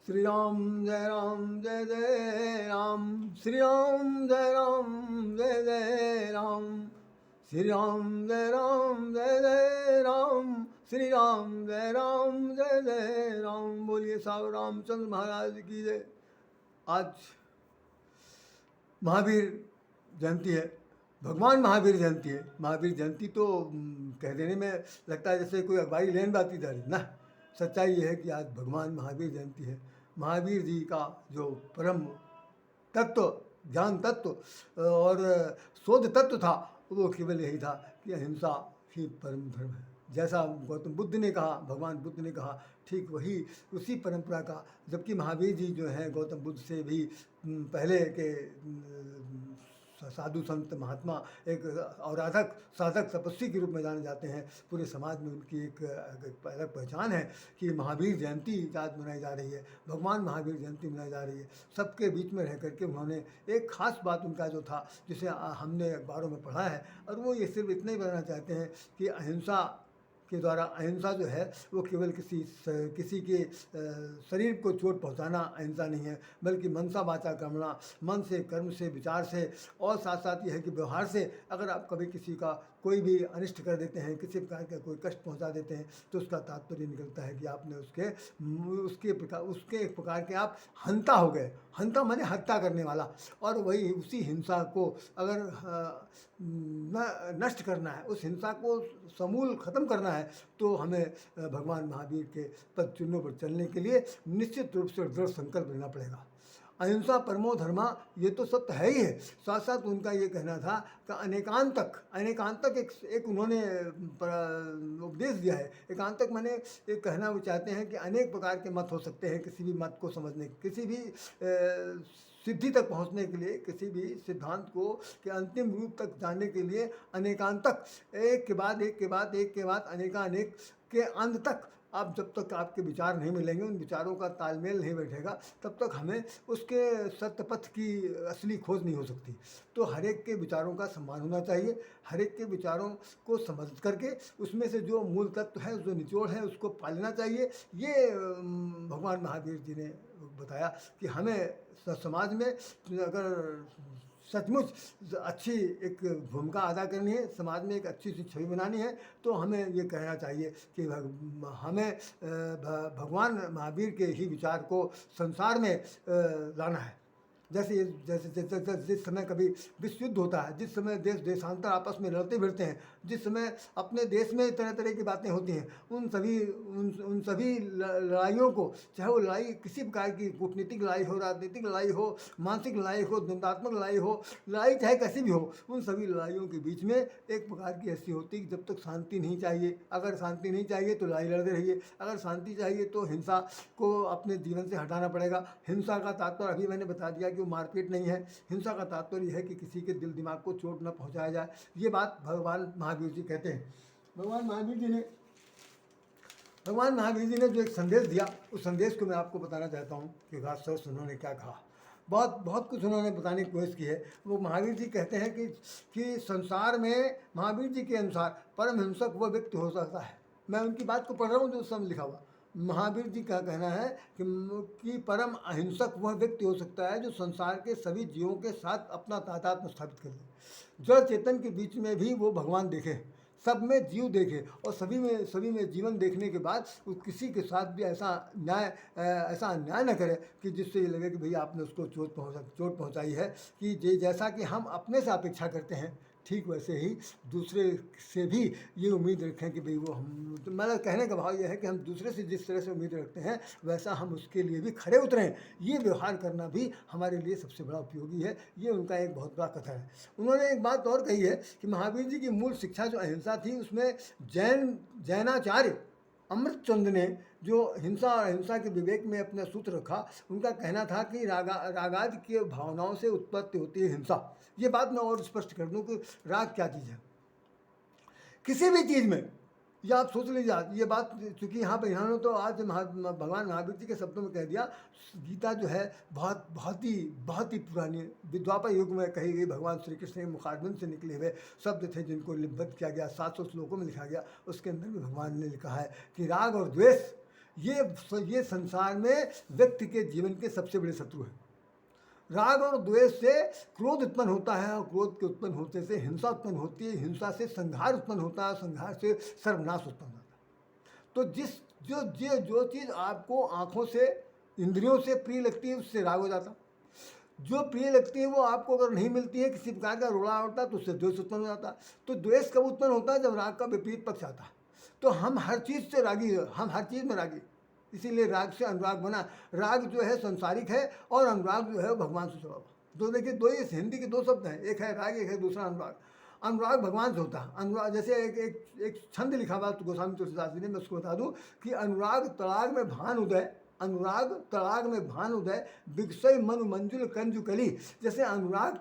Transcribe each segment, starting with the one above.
श्री राम जय जय राम, श्री राम जय जय राम, श्री राम जय जय राम, श्री राम जय राम। बोलिए साहब रामचंद्र महाराज की जय। आज महावीर जयंती है, भगवान महावीर जयंती है। महावीर जयंती तो कह देने में लगता है जैसे कोई अखबारी लेन बाती जा रही ना। सच्चाई ये है कि आज भगवान महावीर जयंती है। महावीर जी का जो परम तत्व, ज्ञान तत्व और शोध तत्व था वो केवल यही था कि अहिंसा ही परम धर्म है। जैसा गौतम बुद्ध ने कहा, भगवान बुद्ध ने कहा, ठीक वही उसी परंपरा का। जबकि महावीर जी जो हैं गौतम बुद्ध से भी पहले के साधु संत महात्मा, एक आराधक साधक तपस्वी के रूप में जाने जाते हैं। पूरे समाज में उनकी एक अलग पहचान है कि महावीर जयंती आज मनाई जा रही है, भगवान महावीर जयंती मनाई जा रही है। सबके बीच में रह करके उन्होंने एक ख़ास बात उनका जो था, जिसे हमने अखबारों में पढ़ा है, और वो ये सिर्फ इतना ही बताना चाहते हैं कि अहिंसा के द्वारा, अहिंसा जो है वो केवल किसी के शरीर को चोट पहुंचाना अहिंसा नहीं है, बल्कि मनसा वाचा कर्मणा, मन से, कर्म से, विचार से, और साथ साथ ये है कि व्यवहार से अगर आप कभी किसी का कोई भी अनिष्ट कर देते हैं, किसी प्रकार का कोई कष्ट पहुंचा देते हैं, तो उसका तात्पर्य निकलता है कि आपने उसके एक प्रकार के आप हंता हो गए। हंता माने हत्या करने वाला। और वही उसी हिंसा को अगर नष्ट करना है, उस हिंसा को समूल ख़त्म करना है, तो हमें भगवान महावीर के पद चिन्हों पर चलने के लिए निश्चित रूप से दृढ़ संकल्प लेना पड़ेगा। अहिंसा परमो धर्मा, ये तो सत्य है ही है। साथ साथ उनका ये कहना था कि अनेकांतक एक उन्होंने उपदेश दिया है। एकांतक माने एक कहना वो चाहते हैं कि अनेक प्रकार के मत हो सकते हैं। किसी भी मत को समझने, किसी भी सिद्धि तक पहुंचने के लिए, किसी भी सिद्धांत को के अंतिम रूप तक जाने के लिए अनेकांतक, एक के बाद एक के बाद एक के बाद अनेकानेक के अंत तक आप जब तक आपके विचार नहीं मिलेंगे, उन विचारों का तालमेल नहीं बैठेगा, तब तक हमें उसके सत्य पथ की असली खोज नहीं हो सकती। तो हर एक के विचारों का सम्मान होना चाहिए। हर एक के विचारों को समझ करके उसमें से जो मूल तत्व है, जो निचोड़ है, उसको पालना चाहिए। ये भगवान महावीर जी ने बताया कि हमें समाज में अगर सचमुच अच्छी एक भूमिका अदा करनी है, समाज में एक अच्छी सी छवि बनानी है, तो हमें ये कहना चाहिए कि हमें भगवान महावीर के ही विचार को संसार में लाना है। जैसे जिस समय कभी विश्व युद्ध होता है, जिस समय देशांतर आपस में लड़ते भिड़ते हैं, जिस समय अपने देश में तरह तरह की बातें होती हैं, उन सभी लड़ाइयों को, चाहे वो लड़ाई किसी प्रकार की कूटनीतिक लड़ाई हो, राजनीतिक लड़ाई हो, मानसिक लड़ाई हो, द्वंद्वात्मक लड़ाई हो, लड़ाई चाहे कैसी भी हो, उन सभी लड़ाइयों के बीच में एक प्रकार की ऐसी होती है कि जब तक शांति नहीं चाहिए, अगर शांति नहीं चाहिए तो लड़ाई लड़ते रहिए, अगर शांति चाहिए तो हिंसा को अपने जीवन से हटाना पड़ेगा। हिंसा का तात्पर्य अभी मैंने बता दिया कि वो मारपीट नहीं है। हिंसा का तात्पर्य है कि किसी के दिल दिमाग को चोट न पहुंचाया जाए। ये बात भगवान महावीर जी कहते हैं। भगवान महावीर जी ने जो एक संदेश दिया, उस संदेश को मैं आपको बताना चाहता हूँ कि खासतौर से उन्होंने क्या कहा। बहुत कुछ उन्होंने बताने की कोशिश की है। वो महावीर जी कहते हैं कि संसार में महावीर जी के अनुसार परम हिंसक वह व्यक्ति हो सकता है। मैं उनकी बात को पढ़ रहा हूँ जो उस समय लिखा हुआ। महावीर जी का कहना है कि परम अहिंसक वह व्यक्ति हो सकता है जो संसार के सभी जीवों के साथ अपना तादात्म्य स्थापित कर ले। जड़ चेतन के बीच में भी वो भगवान देखे, सब में जीव देखे, और सभी में जीवन देखने के बाद किसी के साथ भी ऐसा अन्याय न करे कि जिससे ये लगे कि भैया आपने उसको चोट पहुंचाई है। कि जैसा कि हम अपने से अपेक्षा करते हैं, ठीक वैसे ही दूसरे से भी ये उम्मीद रखें कि भाई वो हम, तो मेरा कहने का भाव ये है कि हम दूसरे से जिस तरह से उम्मीद रखते हैं वैसा हम उसके लिए भी खरे उतरें। ये व्यवहार करना भी हमारे लिए सबसे बड़ा उपयोगी है। ये उनका एक बहुत बड़ा कथन है। उन्होंने एक बात और कही है कि महावीर जी की मूल शिक्षा जो अहिंसा थी, उसमें जैनाचार्य अमृतचंद ने जो हिंसा और अहिंसा के विवेक में अपना सूत्र रखा, उनका कहना था कि रागादि की भावनाओं से उत्पत्ति होती है हिंसा। ये बात मैं और स्पष्ट कर दूं कि राग क्या चीज़ है। किसी भी चीज़ में, या आप सोच लीजिए, ये बात चूँकि यहाँ पर इन्होंने तो आज भगवान महावीर जी के शब्दों में कह दिया। गीता जो है बहुत ही पुरानी द्वापर युग में कही गई, भगवान श्री कृष्ण के मुखारबिंद से निकले हुए शब्द थे जिनको लिपिबद्ध किया गया, 700 श्लोकों में लिखा गया। उसके अंदर भी भगवान ने लिखा है कि राग और द्वेष ये संसार में व्यक्ति के जीवन के सबसे बड़े शत्रु हैं। राग और द्वेष से क्रोध उत्पन्न होता है, और क्रोध के उत्पन्न होते से हिंसा उत्पन्न होती है, हिंसा से संघार उत्पन्न होता है, संघार से सर्वनाश उत्पन्न होता है। तो जो चीज़ आपको आँखों से, इंद्रियों से प्रिय लगती है, उससे राग हो जाता। जो प्रिय लगती है वो आपको अगर नहीं मिलती है, किसी प्रकार का रोड़ा होता, तो उससे द्वेष उत्पन्न हो जाता। तो द्वेष कब उत्पन्न होता है? जब राग का विपरीत पक्ष आता है। तो हम हर चीज़ से रागी है, हम हर चीज़ में रागी, इसीलिए राग से अनुराग बना। राग जो है संसारिक है, और अनुराग जो है भगवान से जुड़ा हुआ। तो देखिए, दो ही हिंदी के दो शब्द हैं, एक है राग, एक है दूसरा अनुराग। अनुराग भगवान से होता है। अनुराग जैसे एक छंद लिखा हुआ तो गोस्वामी तुलसीदास जी ने, मैं उसको बता दूं कि अनुराग तड़ाग में भान उदय, अनुराग तड़ाग में भान उदय, बिगसई मनु मंजुल कंजु कली। जैसे अनुराग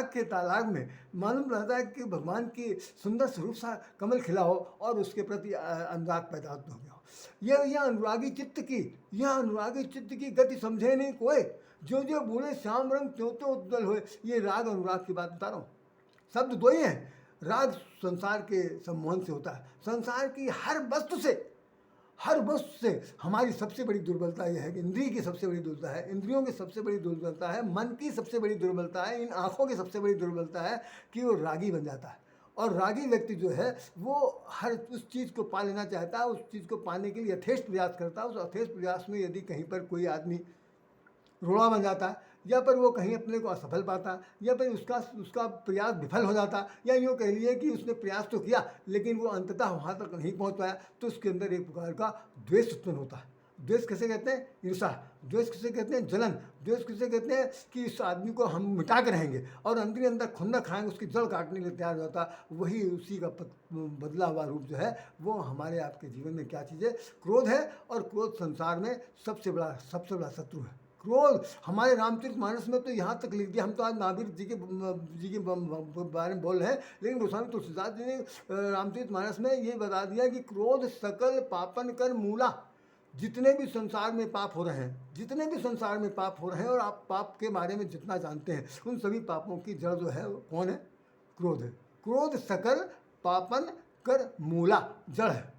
के तालाब में मालूम रहता है कि भगवान की सुंदर स्वरूप सा कमल खिला हो, और उसके प्रति अनुराग पैदा हो गया हो। यह अनुरागी चित्त की गति समझे नहीं कोई, जो जो बूढ़े श्याम रंग त्यों त्यों उज्जवल हुए। ये राग अनुराग की बात बता रहा हूँ। शब्द दो ही हैं। राग संसार के सम्मोहन से होता है। संसार की हर वस्तु से हमारी सबसे बड़ी दुर्बलता यह है कि इंद्रिय की सबसे बड़ी दुर्बलता है, इंद्रियों की सबसे बड़ी दुर्बलता है, मन की सबसे बड़ी दुर्बलता है, इन आँखों की सबसे बड़ी दुर्बलता है कि वो रागी बन जाता है। और रागी व्यक्ति जो है वो हर उस चीज़ को पा लेना चाहता है, उस चीज़ को पाने के लिए यथेष्ट प्रयास करता है। उस यथेष्ट प्रयास में यदि कहीं पर कोई आदमी रोड़ा बन जाता है, या पर वो कहीं अपने को असफल पाता, या फिर उसका प्रयास विफल हो जाता, या यूँ कह लिए कि उसने प्रयास तो किया लेकिन वो अंततः वहाँ तक नहीं पहुँच पाया, तो उसके अंदर एक प्रकार का द्वेष उत्पन्न होता है। द्वेष किसे कहते हैं? ईर्षा। द्वेष किसे कहते हैं? जलन। द्वेष किसे कहते हैं? कि इस आदमी को हम मिटा कर रहेंगे, और अंदर खुंदक खाएंगे, उसकी जड़ काटने के लिए तैयार हो जाता। वही उसी का बदला हुआ रूप जो है वो हमारे आपके जीवन में क्या चीज़ है? क्रोध है। और क्रोध संसार में सबसे बड़ा शत्रु है। क्रोध हमारे रामचरितमानस में तो यहाँ तक लिख दिया। हम तो आज महावीर जी के बारे में बोल रहे हैं, लेकिन गोस्वामी तुलसीदास जी ने रामचरितमानस में ये बता दिया कि क्रोध सकल पापन कर मूला। जितने भी संसार में पाप हो रहे हैं, और आप पाप के बारे में जितना जानते हैं, उन सभी पापों की जड़ जो है कौन है? क्रोध है। क्रोध सकल पापन कर मूला, जड़ है।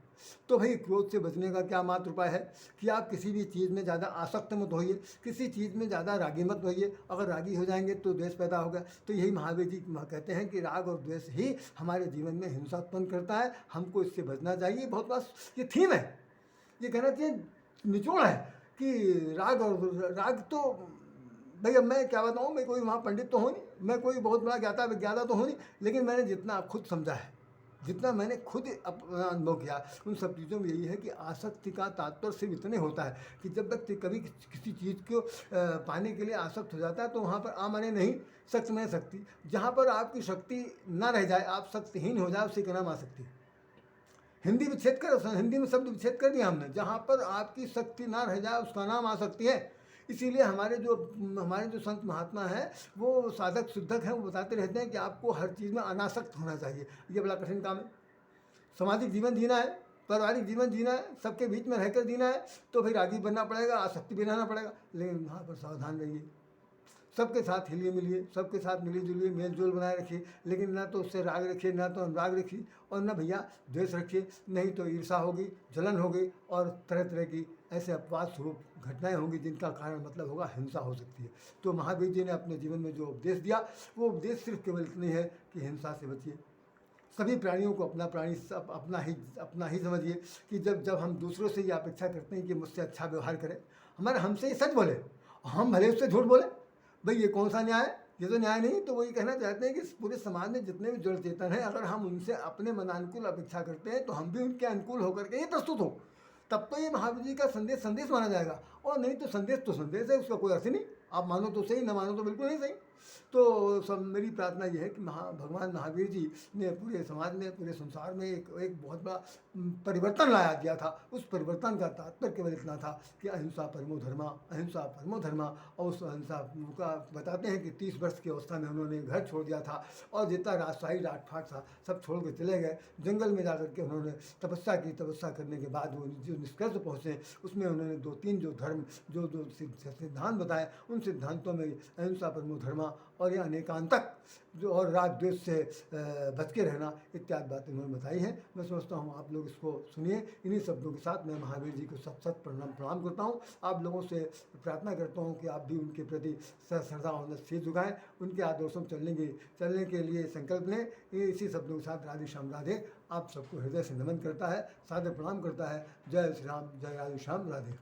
तो भाई, क्रोध से बचने का क्या मात्र उपाय है कि आप किसी भी चीज़ में ज़्यादा आसक्त मत होइए, किसी चीज़ में ज़्यादा रागी मत होइए। अगर रागी हो जाएंगे तो द्वेष पैदा होगा। तो यही महावीर जी कहते हैं कि राग और द्वेष ही हमारे जीवन में हिंसा उत्पन्न करता है, हमको इससे बचना चाहिए। बहुत बस ये थीम है, ये कहना चाहिए, निचोड़ है कि राग तो भाई, अब मैं क्या बताऊँ, मैं कोई वहाँ पंडित तो हूँ नहीं, मैं कोई बहुत बड़ा ज्ञाता विज्ञाता तो हूँ नहीं, लेकिन मैंने जितना खुद समझा है, जितना मैंने खुद अपना अनुभव किया, उन सब चीज़ों में यही है कि आसक्ति का तात्पर्य सिर्फ इतने होता है कि जब व्यक्ति कभी किसी चीज़ को पाने के लिए आसक्त हो जाता है, तो वहाँ पर माने नहीं, सख्त में शक्ति। जहाँ पर आपकी शक्ति ना रह जाए, आप शक्तिहीन हो जाए, उसी का नाम आसक्ति है। हिंदी में शब्द विच्छेद कर दिया हमने। जहाँ पर आपकी शक्ति ना रह जाए, उसका नाम आसक्ति है। इसीलिए हमारे जो संत महात्मा हैं, वो साधक शुद्धक हैं, वो बताते रहते हैं कि आपको हर चीज़ में अनासक्त होना चाहिए। ये बड़ा कठिन काम है। सामाजिक जीवन जीना है, पारिवारिक जीवन जीना है, सबके बीच में रहकर जीना है, तो फिर रागी बनना पड़ेगा, आसक्ति भी रहना पड़ेगा। लेकिन वहाँ पर सावधान रहिए, सबके साथ हिलिए मिलिए, सबके साथ मिलिए जुलिए, मेल जोल बनाए रखिए, लेकिन ना तो उससे राग रखिए, ना तो अनुराग रखिए, और ना भैया द्वेष रखिए। नहीं तो ईर्षा होगी, जलन होगी, और तरह तरह की ऐसे अपवाद स्वरूप घटनाएं होंगी, जिनका कारण मतलब होगा हिंसा हो सकती है। तो महावीर जी ने अपने जीवन में जो उपदेश दिया, वो उपदेश सिर्फ केवल इतनी है कि हिंसा से बचिए। सभी प्राणियों को अपना प्राणी सब अपना ही समझिए, कि जब हम दूसरों से ये अपेक्षा करते हैं कि मुझसे अच्छा व्यवहार करें, हमसे ये सच बोले, हम भले उससे झूठ बोले, भाई ये कौन सा न्याय है? ये तो न्याय नहीं। तो वही कहना चाहते हैं कि पूरे समाज में जितने भी जड़ चेतन हैं, अगर हम उनसे अपने मनानुकूल अपेक्षा करते हैं, तो हम भी उनके अनुकूल होकर के ही प्रस्तुत हो, तब तो ये महावीर जी का संदेश माना जाएगा। और नहीं तो संदेश है, उसका कोई अर्थ नहीं। आप मानो तो सही, ना मानो तो बिल्कुल नहीं सही। तो सब मेरी प्रार्थना ये है कि भगवान महावीर जी ने पूरे समाज में, पूरे संसार में एक बहुत बड़ा परिवर्तन लाया दिया था। उस परिवर्तन का तात्पर्य केवल इतना था कि अहिंसा परमो धर्मा। और उस अहिंसा का बताते हैं कि 30 वर्ष की अवस्था में उन्होंने घर छोड़ दिया था, और जितना राजशाही राजपाट था सब छोड़ के चले गए। जंगल में जाकर के उन्होंने तपस्या की। तपस्या करने के बाद वो जो निष्कर्ष पहुँचे, उसमें उन्होंने 2-3 जो धर्म जो सिद्धांत बताए, उन सिद्धांतों में अहिंसा परमो धर्मा और ये अनेकांतक जो और राग द्वेष से बच के रहना इत्यादि बातें उन्होंने बताई हैं। मैं समझता हूँ आप लोग इसको सुनिए। इन्हीं शब्दों के साथ मैं महावीर जी को सत सत प्रणाम करता हूँ। आप लोगों से प्रार्थना करता हूँ कि आप भी उनके प्रति श्रद्धा और शीश झुकाएं, उनके आदर्शों में चलने के लिए संकल्प लें। इसी शब्दों के साथ राधे श्याम राधे आप सबको हृदय से नमन करता है, सादर प्रणाम करता है। जय श्री राम, जय राधे श्याम, राधे।